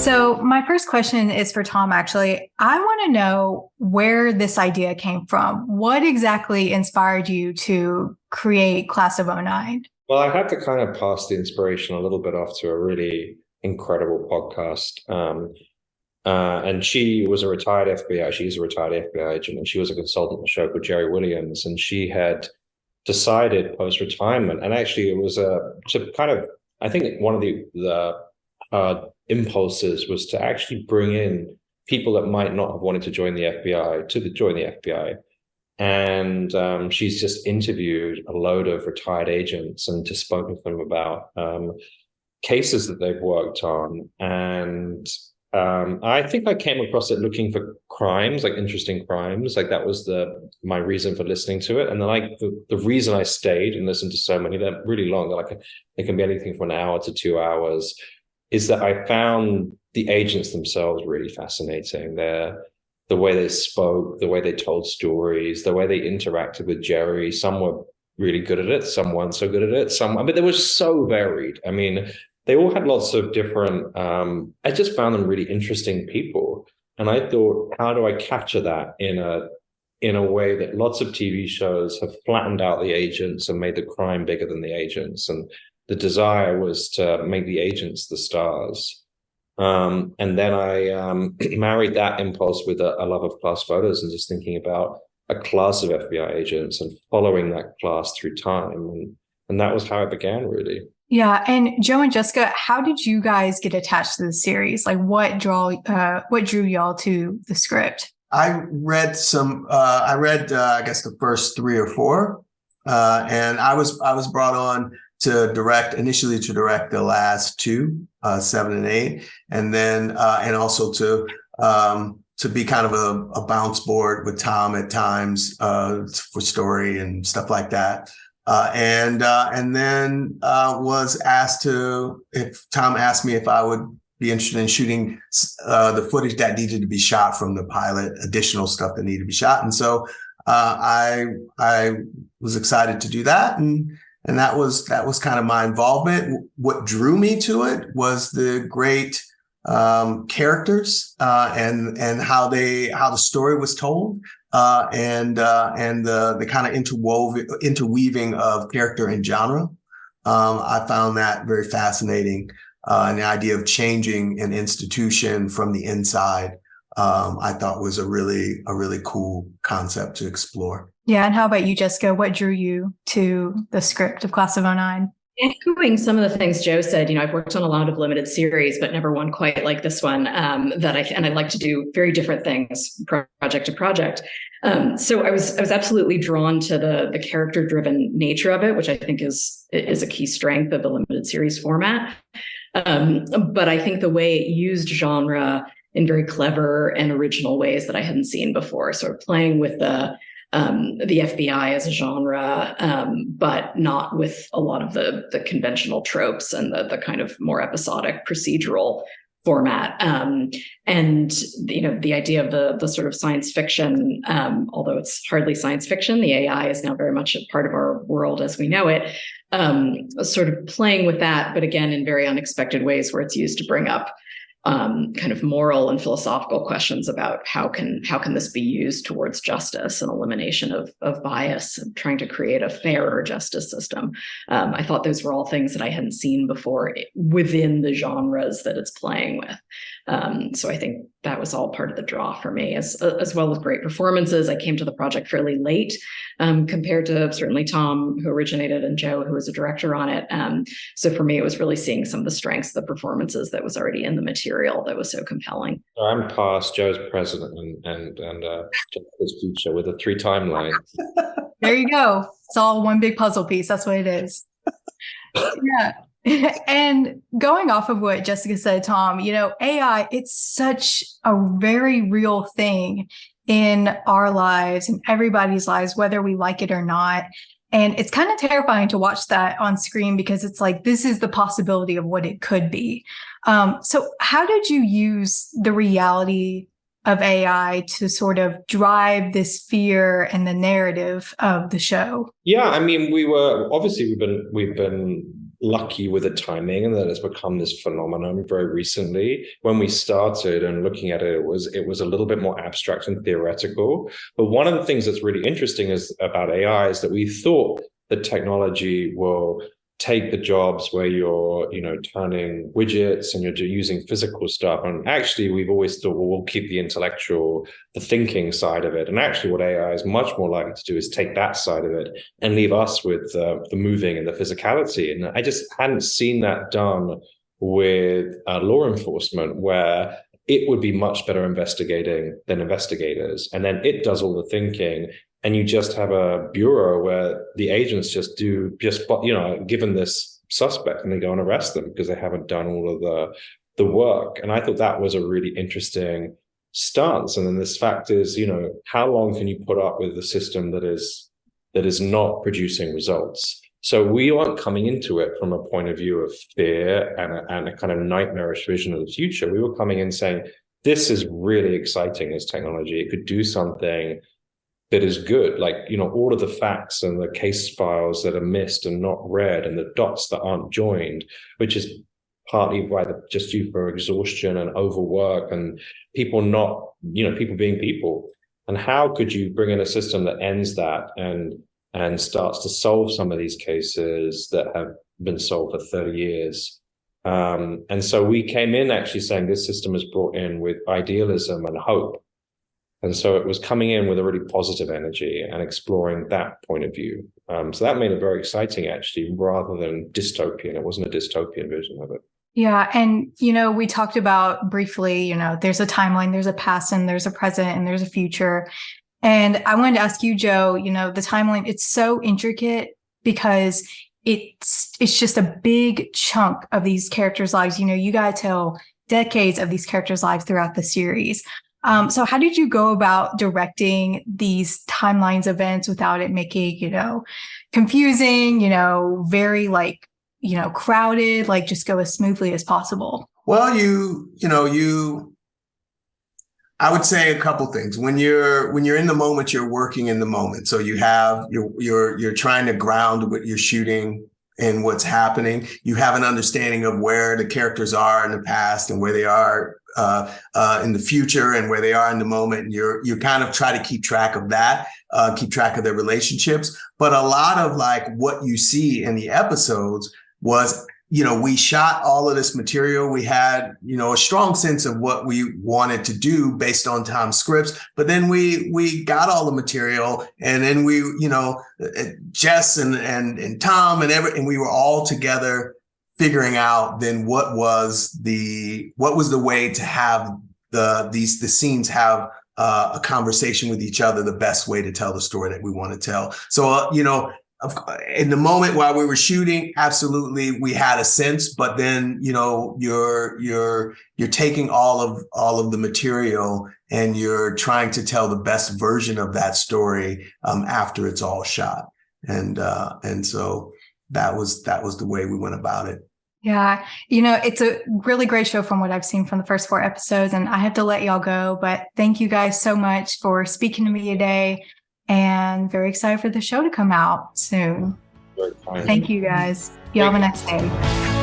So my first question is for Tom, actually. I want to know where this idea came from. What exactly inspired you to create Class of '09? Well, I had to kind of pass the inspiration a little bit off to a really incredible podcast. And she was a retired FBI. She's a retired FBI agent, and she was a consultant on the show called Jerry Williams. And she had decided post-retirement, and actually it was to kind of, I think one of the impulses was to actually bring in people that might not have wanted to join the FBI join the FBI. And she's just interviewed a load of retired agents and just spoken to them about cases that they've worked on. And I think I came across it looking for crimes, like interesting crimes. Like that was my reason for listening to it. And then the reason I stayed and listened to so many, they're really long, like it can be anything from an hour to 2 hours, is that I found the agents themselves really fascinating. The way they spoke, the way they told stories, the way they interacted with Jerry. Some were really good at it, some weren't so good at it. But they were so varied. I mean, they all had lots of different, I just found them really interesting people. And I thought, how do I capture that in a way that lots of TV shows have flattened out the agents and made the crime bigger than the agents? And the desire was to make the agents the stars. And then I married that impulse with a love of class photos and just thinking about a class of FBI agents and following that class through time. And that was how it began, really. Yeah. And Joe and Jessica, how did you guys get attached to the series? Like what drew y'all to the script? I read I guess the first 3 or 4. And I was brought on initially to direct the last 2, 7 and 8. And then, and also to be kind of a bounce board with Tom at times, for story and stuff like that. And then was asked if Tom asked me if I would be interested in shooting the footage that needed to be shot from the pilot, additional stuff that needed to be shot. And so I was excited to do that. And that was kind of my involvement. What drew me to it was the great characters and how the story was told. And the kind of interweaving of character and genre. I found that very fascinating. And the idea of changing an institution from the inside, I thought was a really cool concept to explore. Yeah. And how about you, Jessica? What drew you to the script of Class of '09? Echoing some of the things Joe said, I've worked on a lot of limited series, but never one quite like this one. And I like to do very different things, project to project. So I was absolutely drawn to the character-driven nature of it, which I think is a key strength of the limited series format. But I think the way it used genre in very clever and original ways that I hadn't seen before, sort of playing with the FBI as a genre, but not with a lot of the conventional tropes and the kind of more episodic procedural format. And the idea of the sort of science fiction, although it's hardly science fiction, the AI is now very much a part of our world as we know it, sort of playing with that, but again, in very unexpected ways where it's used to bring up kind of moral and philosophical questions about how can this be used towards justice and elimination of bias and trying to create a fairer justice system. I thought those were all things that I hadn't seen before within the genres that it's playing with. So I think that was all part of the draw for me, as well as great performances. I came to the project fairly late compared to certainly Tom, who originated, and Joe, who was a director on it. So for me, it was really seeing some of the strengths of the performances that was already in the material that was so compelling. I'm past, Joe's present, and Jessica's future with the 3 timelines. There you go. It's all one big puzzle piece. That's what it is. Yeah. And going off of what Jessica said, Tom, AI, it's such a very real thing in our lives and everybody's lives, whether we like it or not. And it's kind of terrifying to watch that on screen because it's like, this is the possibility of what it could be. So how did you use the reality of AI to sort of drive this fear and the narrative of the show? Yeah, I mean, we've been lucky with the timing, and that has become this phenomenon very recently. When we started and looking at it, it was a little bit more abstract and theoretical. But one of the things that's really interesting about AI is that we thought the technology will take the jobs where you're, turning widgets and you're using physical stuff. And actually, we've always thought, well, we'll keep the intellectual, the thinking side of it. And actually, what AI is much more likely to do is take that side of it and leave us with the moving and the physicality. And I just hadn't seen that done with law enforcement, where it would be much better investigating than investigators. And then it does all the thinking. And you just have a bureau where the agents given this suspect, and they go and arrest them because they haven't done all of the work. And I thought that was a really interesting stance. And then this fact is, how long can you put up with a system that is not producing results? So we weren't coming into it from a point of view of fear and a kind of nightmarish vision of the future. We were coming in saying, this is really exciting, this technology. It could do something that is good, like, all of the facts and the case files that are missed and not read, and the dots that aren't joined, which is partly why just due for exhaustion and overwork and people not, people being people. And how could you bring in a system that ends that and starts to solve some of these cases that have been solved for 30 years? And so we came in actually saying this system is brought in with idealism and hope. And so it was coming in with a really positive energy and exploring that point of view. So that made it very exciting, actually, rather than dystopian. It wasn't a dystopian vision of it. Yeah. And, we talked about briefly, there's a timeline, there's a past, and there's a present, and there's a future. And I wanted to ask you, Joe, the timeline, it's so intricate because it's just a big chunk of these characters' lives. You got to tell decades of these characters' lives throughout the series. So how did you go about directing these timelines events without it making, confusing, very crowded, just go as smoothly as possible? Well, I would say a couple things. When you're in the moment, you're working in the moment. So you're trying to ground what you're shooting and what's happening. You have an understanding of where the characters are in the past and where they are in the future and where they are in the moment. And you kind of try to keep track of that, keep track of their relationships. But a lot of what you see in the episodes was, we shot all of this material. We had, a strong sense of what we wanted to do based on Tom's scripts. But then we got all the material, and then we, Jess and Tom and we were all together figuring out then what was the way to have the scenes have a conversation with each other, the best way to tell the story that we want to tell. So, in the moment while we were shooting, absolutely, we had a sense, but then, you're taking all of the material and you're trying to tell the best version of that story after it's all shot. And so that was the way we went about it. Yeah. It's a really great show from what I've seen from the first 4 episodes, and I have to let y'all go, but thank you guys so much for speaking to me today, and very excited for the show to come out soon. Very kind. Thank you guys. Y'all have a nice day.